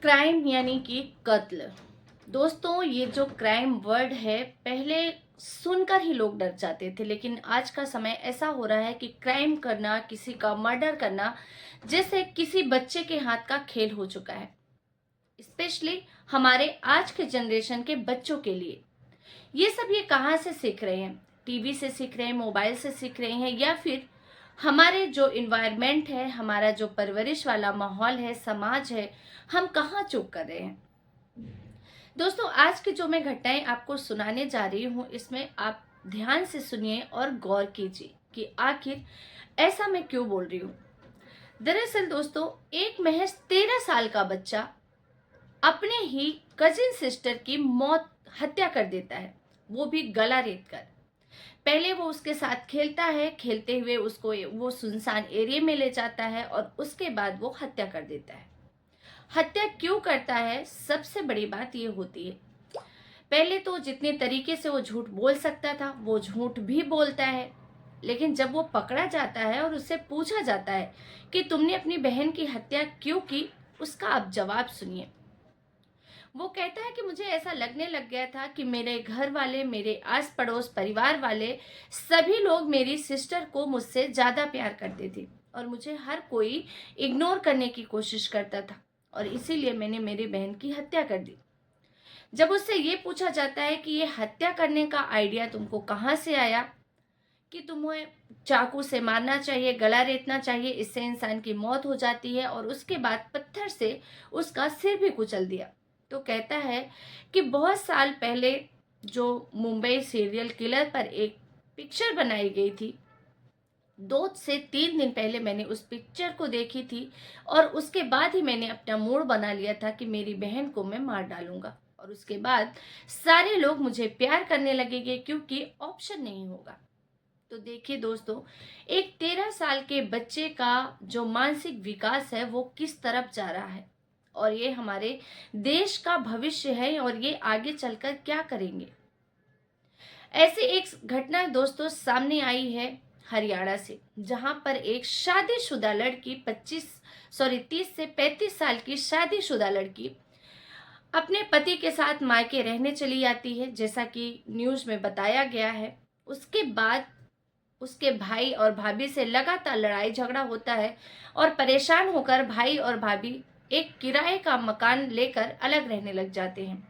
Crime यानी कि कत्ल। दोस्तों, ये जो क्राइम वर्ड है, पहले सुनकर ही लोग डर जाते थे, लेकिन आज का समय ऐसा हो रहा है कि क्राइम करना, किसी का मर्डर करना जैसे किसी बच्चे के हाथ का खेल हो चुका है। स्पेशली हमारे आज के जनरेशन के बच्चों के लिए ये कहाँ से सीख रहे हैं? टीवी से सीख रहे हैं, मोबाइल से सीख रहे हैं, या फिर हमारे जो इन्वायरमेंट है, हमारा जो परवरिश वाला माहौल है, समाज है, हम कहाँ चूक कर रहे हैं? दोस्तों, आज की जो मैं घटनाएं आपको सुनाने जा रही हूँ, इसमें आप ध्यान से सुनिए और गौर कीजिए कि आखिर ऐसा मैं क्यों बोल रही हूँ। दरअसल दोस्तों, एक महज 13 साल का बच्चा अपने ही कजिन सिस्टर की हत्या कर देता है, वो भी गला रेत कर। पहले वो उसके साथ खेलता है, खेलते हुए उसको वो सुनसान एरिया में ले जाता है और उसके बाद वो हत्या कर देता है। हत्या क्यों करता है? सबसे बड़ी बात ये होती है, पहले तो जितने तरीके से वो झूठ बोल सकता था वो झूठ भी बोलता है, लेकिन जब वो पकड़ा जाता है और उससे पूछा जाता है कि तुमने अपनी बहन की हत्या क्यों की, उसका आप जवाब सुनिए। वो कहता है कि मुझे ऐसा लगने लग गया था कि मेरे घर वाले, मेरे आस पड़ोस परिवार वाले सभी लोग मेरी सिस्टर को मुझसे ज़्यादा प्यार करते थे और मुझे हर कोई इग्नोर करने की कोशिश करता था, और इसीलिए मैंने मेरी बहन की हत्या कर दी। जब उससे ये पूछा जाता है कि ये हत्या करने का आइडिया तुमको कहाँ से आया, कि तुम्हें चाकू से मारना चाहिए, गला रेतना चाहिए, इससे इंसान की मौत हो जाती है, और उसके बाद पत्थर से उसका सिर भी कुचल दिया, तो कहता है कि बहुत साल पहले जो मुंबई सीरियल किलर पर एक पिक्चर बनाई गई थी, 2 से 3 दिन पहले मैंने उस पिक्चर को देखी थी, और उसके बाद ही मैंने अपना मूड बना लिया था कि मेरी बहन को मैं मार डालूंगा, और उसके बाद सारे लोग मुझे प्यार करने लगेंगे क्योंकि ऑप्शन नहीं होगा। तो देखिए दोस्तों, एक 13 साल के बच्चे का जो मानसिक विकास है वो किस तरफ जा रहा है, और ये हमारे देश का भविष्य है, और ये आगे चलकर क्या करेंगे। ऐसी एक घटना दोस्तों सामने आई है हरियाणा से, जहां पर एक शादीशुदा लड़की 30 से 35 साल की शादीशुदा लड़की अपने पति के साथ मायके रहने चली जाती है, जैसा कि न्यूज में बताया गया है। उसके बाद उसके भाई और भाभी से लगातार लड़ाई झगड़ा होता है, और परेशान होकर भाई और भाभी एक किराए का मकान लेकर अलग रहने लग जाते हैं।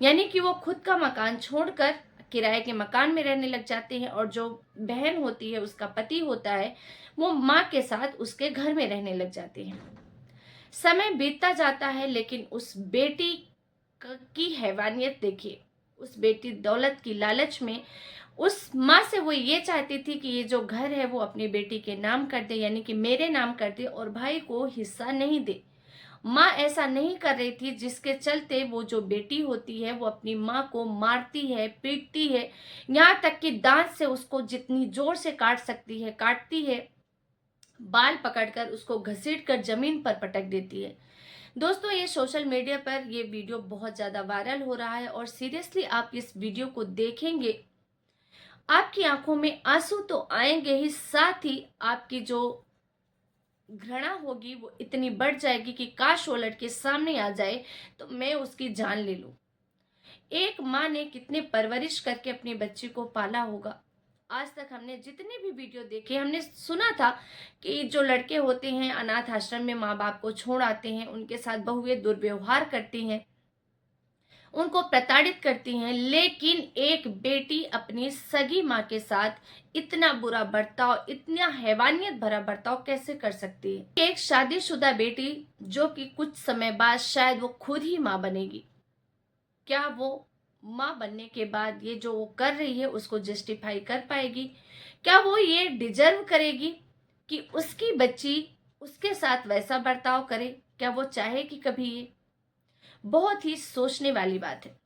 यानी कि वो खुद का मकान छोड़कर किराए के मकान में रहने लग जाते हैं, और जो बहन होती है, उसका पति होता है, वो माँ के साथ उसके घर में रहने लग जाते हैं। समय बीतता जाता है, लेकिन उस बेटी की हैवानियत देखिए। उस बेटी दौलत की लालच में उस माँ से वो ये चाहती थी कि ये जो घर है वो अपनी बेटी के नाम कर दे, यानी कि मेरे नाम कर दे, और भाई को हिस्सा नहीं दे। माँ ऐसा नहीं कर रही थी, जिसके चलते वो जो बेटी होती है वो अपनी माँ को मारती है, पीटती है, यहाँ तक कि दांत से उसको जितनी जोर से काट सकती है काटती है, बाल पकड़कर उसको घसीट कर जमीन पर पटक देती है। दोस्तों, ये सोशल मीडिया पर ये वीडियो बहुत ज़्यादा वायरल हो रहा है, और सीरियसली आप इस वीडियो को देखेंगे, आपकी आंखों में आंसू तो आएंगे ही, साथ ही आपकी जो घृणा होगी वो इतनी बढ़ जाएगी कि काश वो लड़के सामने आ जाए तो मैं उसकी जान ले लूं। एक माँ ने कितने परवरिश करके अपने बच्चे को पाला होगा। आज तक हमने जितने भी वीडियो देखे, हमने सुना था कि जो लड़के होते हैं अनाथ आश्रम में माँ बाप को छोड़ आते हैं, उनके साथ बहुएं दुर्व्यवहार करती हैं, उनको प्रताड़ित करती हैं, लेकिन एक बेटी अपनी सगी माँ के साथ इतना बुरा बर्ताव, इतना हैवानियत भरा बर्ताव कैसे कर सकती है? एक शादीशुदा बेटी जो कि कुछ समय बाद शायद वो खुद ही माँ बनेगी, क्या वो माँ बनने के बाद ये जो वो कर रही है उसको जस्टिफाई कर पाएगी? क्या वो ये डिजर्व करेगी कि उसकी बच्ची उसके साथ वैसा बर्ताव करे? क्या वो चाहेगी कभी? ये बहुत ही सोचने वाली बात है।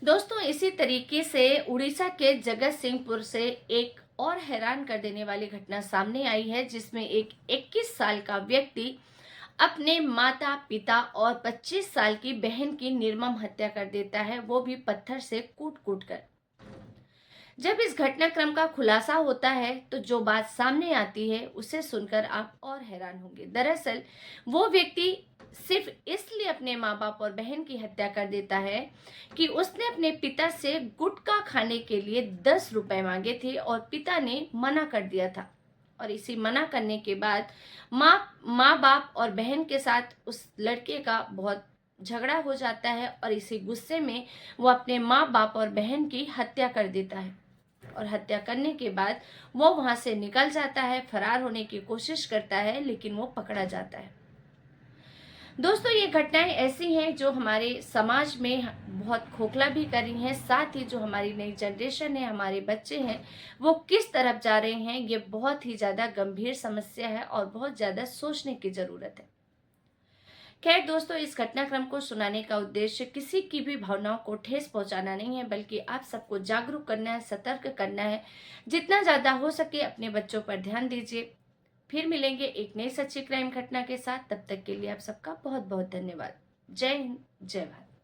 दोस्तों, इसी तरीके से उड़ीसा के जगत सिंहपुर से एक और हैरान कर देने वाली घटना सामने आई है, जिसमें एक 21 साल का व्यक्ति अपने माता पिता और 25 साल की बहन की निर्मम हत्या कर देता है, वो भी पत्थर से कूट कूट कर। जब इस घटनाक्रम का खुलासा होता है तो जो बात सामने आती है उसे सुनकर आप और हैरान होंगे। दरअसल वो व्यक्ति सिर्फ इसलिए अपने माँ बाप और बहन की हत्या कर देता है कि उसने अपने पिता से गुटखा खाने के लिए 10 रुपए मांगे थे और पिता ने मना कर दिया था। और इसी मना करने के बाद माँ बाप और बहन के साथ उस लड़के का बहुत झगड़ा हो जाता है और इसी गुस्से में वो अपने माँ बाप और बहन की हत्या कर देता है। और हत्या करने के बाद वो वहां से निकल जाता है, फरार होने की कोशिश करता है, लेकिन वो पकड़ा जाता है। दोस्तों, ये घटनाएं ऐसी हैं जो हमारे समाज में बहुत खोखला भी कर रही हैं, साथ ही जो हमारी नई जनरेशन है, हमारे बच्चे हैं, वो किस तरफ जा रहे हैं, ये बहुत ही ज़्यादा गंभीर समस्या है और बहुत ज़्यादा सोचने की ज़रूरत है। खैर दोस्तों, इस घटनाक्रम को सुनाने का उद्देश्य किसी की भी भावनाओं को ठेस पहुंचाना नहीं है, बल्कि आप सबको जागरूक करना है, सतर्क करना है। जितना ज़्यादा हो सके अपने बच्चों पर ध्यान दीजिए। फिर मिलेंगे एक नई सच्ची क्राइम घटना के साथ। तब तक के लिए आप सबका बहुत बहुत धन्यवाद। जय हिंद, जय भारत।